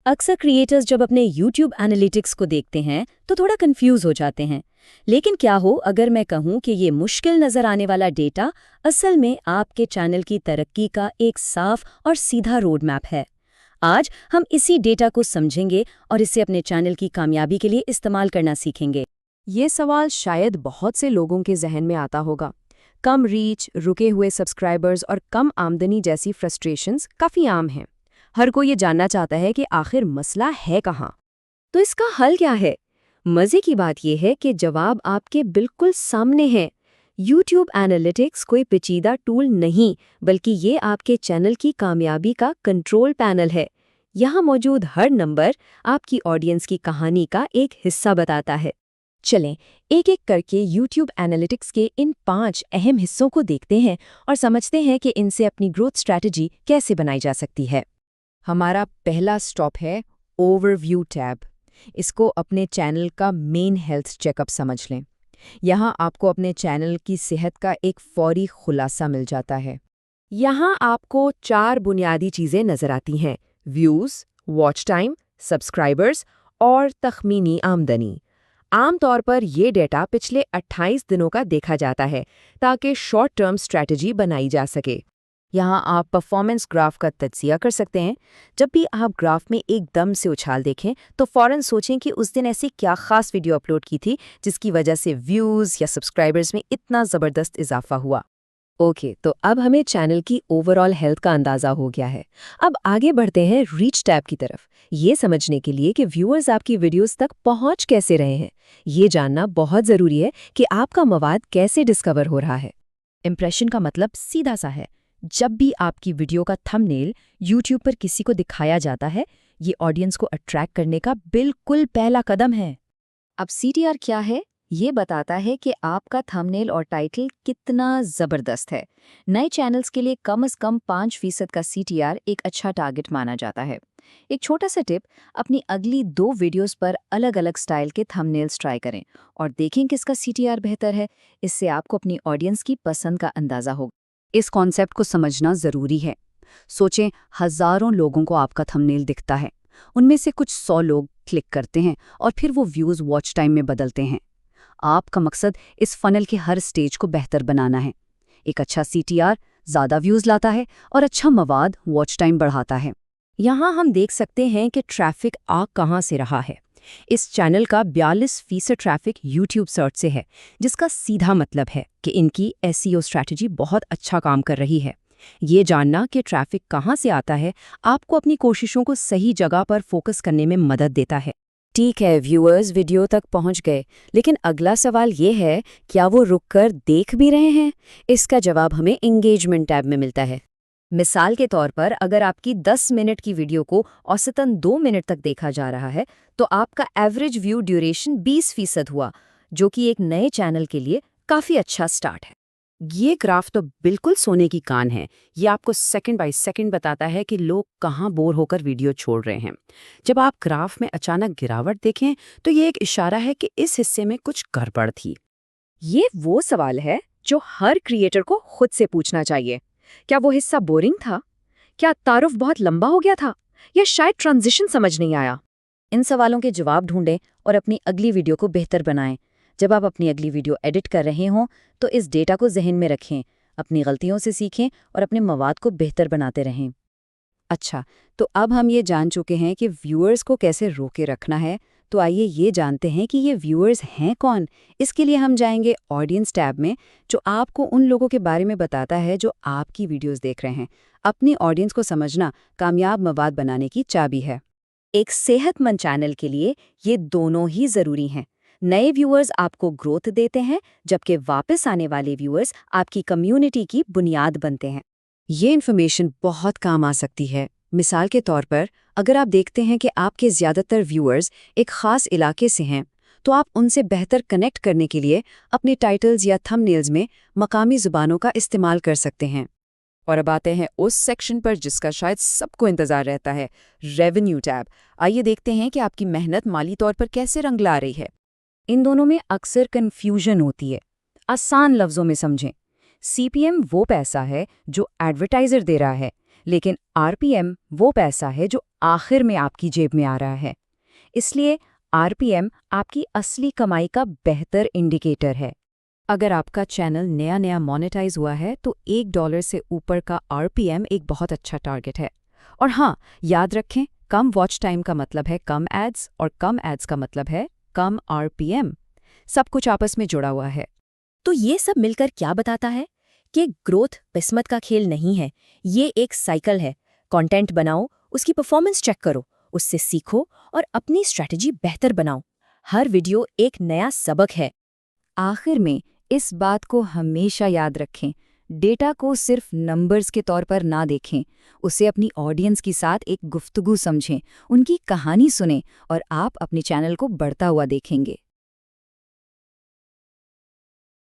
अक्सर क्रिएटर्स जब अपने YouTube एनालिटिक्स को देखते हैं तो थोड़ा कंफ्यूज हो जाते हैं। लेकिन क्या हो अगर मैं कहूँ कि ये मुश्किल नजर आने वाला डेटा असल में आपके चैनल की तरक्की का एक साफ और सीधा रोड मैप है। आज हम इसी डेटा को समझेंगे और इसे अपने चैनल की कामयाबी के लिए इस्तेमाल करना सीखेंगे। ये सवाल शायद बहुत से लोगों के जहन में आता होगा। कम रीच, रुके हुए सब्सक्राइबर्स और कम आमदनी जैसी फ्रस्ट्रेशंस काफ़ी आम हैं। हर कोई ये जानना चाहता है कि आखिर मसला है कहाँ। तो इसका हल क्या है? मज़े की बात यह है कि जवाब आपके बिल्कुल सामने है। YouTube एनालिटिक्स कोई पेचीदा टूल नहीं, बल्कि ये आपके चैनल की कामयाबी का कंट्रोल पैनल है। यहाँ मौजूद हर नंबर आपकी ऑडियंस की कहानी का एक हिस्सा बताता है। चलें, एक एक करके YouTube एनालिटिक्स के इन 5 अहम हिस्सों को देखते हैं और समझते हैं कि इनसे अपनी ग्रोथ स्ट्रैटेजी कैसे बनाई जा सकती है। हमारा पहला स्टॉप है ओवरव्यू टैब। इसको अपने चैनल का मेन हेल्थ चेकअप समझ लें। यहाँ आपको अपने चैनल की सेहत का एक फौरी खुलासा मिल जाता है। यहाँ आपको 4 बुनियादी चीज़ें नज़र आती हैं: व्यूज़, वॉच टाइम, सब्सक्राइबर्स और तखमीनी आमदनी। आमतौर पर ये डेटा पिछले 28 दिनों का देखा जाता है ताकि शॉर्ट टर्म स्ट्रैटेजी बनाई जा सके। यहाँ आप परफॉर्मेंस ग्राफ का तज्जिया कर सकते हैं। जब भी आप ग्राफ में एकदम से उछाल देखें तो फ़ौरन सोचें कि उस दिन ऐसी क्या खास वीडियो अपलोड की थी जिसकी वजह से व्यूज़ या सब्सक्राइबर्स में इतना ज़बरदस्त इजाफा हुआ। ओके, तो अब हमें चैनल की ओवरऑल हेल्थ का अंदाज़ा हो गया है। अब आगे बढ़ते हैं रीच टैब की तरफ, ये समझने के लिए कि व्यूअर्स आपकी वीडियोस तक पहुंच कैसे रहे हैं। ये जानना बहुत ज़रूरी है कि आपका मवाद कैसे डिस्कवर हो रहा है। इम्प्रेशन का मतलब सीधा सा है। जब भी आपकी वीडियो का थंबनेल YouTube पर किसी को दिखाया जाता है, ये ऑडियंस को अट्रैक्ट करने का बिल्कुल पहला कदम है। अब CTR क्या है? ये बताता है कि आपका थंबनेल और टाइटल कितना ज़बरदस्त है। नए चैनल्स के लिए कम से कम 5% का CTR एक अच्छा टारगेट माना जाता है। एक छोटा सा टिप, अपनी अगली 2 वीडियोस पर अलग-अलग स्टाइल के थंबनेल्स ट्राई करें और देखें किसका CTR बेहतर है। इससे आपको अपनी ऑडियंस की पसंद का अंदाज़ा होगा। इस कॉन्सेप्ट को समझना ज़रूरी है। सोचें, हज़ारों लोगों को आपका थंबनेल दिखता है। उनमें से कुछ 100 लोग क्लिक करते हैं और फिर वो व्यूज़ वॉच टाइम में बदलते हैं। आपका मकसद इस फनल के हर स्टेज को बेहतर बनाना है। एक अच्छा CTR ज़्यादा व्यूज़ लाता है और अच्छा मवाद वॉच टाइम बढ़ाता है। यहाँ हम देख सकते हैं कि ट्रैफिक आ कहाँ से रहा है। इस चैनल का 42% ट्रैफिक YouTube सर्च से है, जिसका सीधा मतलब है कि इनकी SEO स्ट्रैटेजी बहुत अच्छा काम कर रही है। ये जानना कि ट्रैफिक कहाँ से आता है आपको अपनी कोशिशों को सही जगह पर फोकस करने में मदद देता है। ठीक है, व्यूअर्स वीडियो तक पहुंच गए, लेकिन अगला सवाल ये है, क्या वो रुककर देख भी रहे हैं? इसका जवाब हमें एंगेजमेंट टैब में मिलता है। मिसाल के तौर पर अगर आपकी 10 मिनट की वीडियो को औसतन 2 मिनट तक देखा जा रहा है, तो आपका एवरेज व्यू ड्यूरेशन 20% हुआ, जो कि एक नए चैनल के लिए काफ़ी अच्छा स्टार्ट है। ये ग्राफ तो बिल्कुल सोने की कान है। ये आपको सेकंड बाय सेकंड बताता है कि लोग कहाँ बोर होकर वीडियो छोड़ रहे हैं। जब आप ग्राफ में अचानक गिरावट देखें, तो ये एक इशारा है कि इस हिस्से में कुछ गड़बड़ थी। ये वो सवाल है जो हर क्रिएटर को खुद से पूछना चाहिए। क्या वो हिस्सा बोरिंग था? क्या तारुफ बहुत लंबा हो गया था? या शायद ट्रांजिशन समझ नहीं आया? इन सवालों के जवाब ढूंढें और अपनी अगली वीडियो को बेहतर बनाएं। जब आप अपनी अगली वीडियो एडिट कर रहे हों, तो इस डेटा को जहन में रखें, अपनी गलतियों से सीखें और अपने मवाद को बेहतर बनाते रहें। अच्छा, तो अब हम ये जान चुके हैं कि व्यूअर्स को कैसे रोके रखना है, तो आइए ये जानते हैं कि ये व्यूअर्स हैं कौन। इसके लिए हम जाएंगे ऑडियंस टैब में, जो आपको उन लोगों के बारे में बताता है जो आपकी वीडियोस देख रहे हैं। अपनी ऑडियंस को समझना कामयाब मवाद बनाने की चाबी है। एक सेहतमंद चैनल के लिए ये दोनों ही ज़रूरी हैं। नए व्यूअर्स आपको ग्रोथ देते हैं, जबकि वापस आने वाले व्यूअर्स आपकी कम्युनिटी की बुनियाद बनते हैं। ये इन्फॉर्मेशन बहुत काम आ सकती है। मिसाल के तौर पर, अगर आप देखते हैं कि आपके ज़्यादातर व्यूअर्स एक ख़ास इलाके से हैं, तो आप उनसे बेहतर कनेक्ट करने के लिए अपने टाइटल्स या थंबनेल्स में मकामी ज़ुबानों का इस्तेमाल कर सकते हैं। और अब आते हैं उस सेक्शन पर जिसका शायद सबको इंतज़ार रहता है, रेवेन्यू टैब। आइए देखते हैं कि आपकी मेहनत माली तौर पर कैसे रंग ला रही है। इन दोनों में अक्सर कन्फ्यूजन होती है। आसान लफ्ज़ों में समझें, CPM वो पैसा है जो एडवर्टाइज़र दे रहा है, लेकिन आरपीएम वो पैसा है जो आखिर में आपकी जेब में आ रहा है। इसलिए आरपीएम आपकी असली कमाई का बेहतर इंडिकेटर है। अगर आपका चैनल नया नया मोनेटाइज हुआ है तो $1 से ऊपर का आरपीएम एक बहुत अच्छा टारगेट है। और हाँ, याद रखें, कम वॉच टाइम का मतलब है कम एड्स और कम एड्स का मतलब है कम आरपीएम। सब कुछ आपस में जुड़ा हुआ है। तो ये सब मिलकर क्या बताता है कि ग्रोथ किस्मत का खेल नहीं है, ये एक साइकिल है। कंटेंट बनाओ, उसकी परफॉर्मेंस चेक करो, उससे सीखो और अपनी स्ट्रैटेजी बेहतर बनाओ। हर वीडियो एक नया सबक है। आखिर में इस बात को हमेशा याद रखें, डेटा को सिर्फ नंबर्स के तौर पर ना देखें, उसे अपनी ऑडियंस के साथ एक गुफ्तगू समझें, उनकी कहानी सुनें और आप अपने चैनल को बढ़ता हुआ देखेंगे।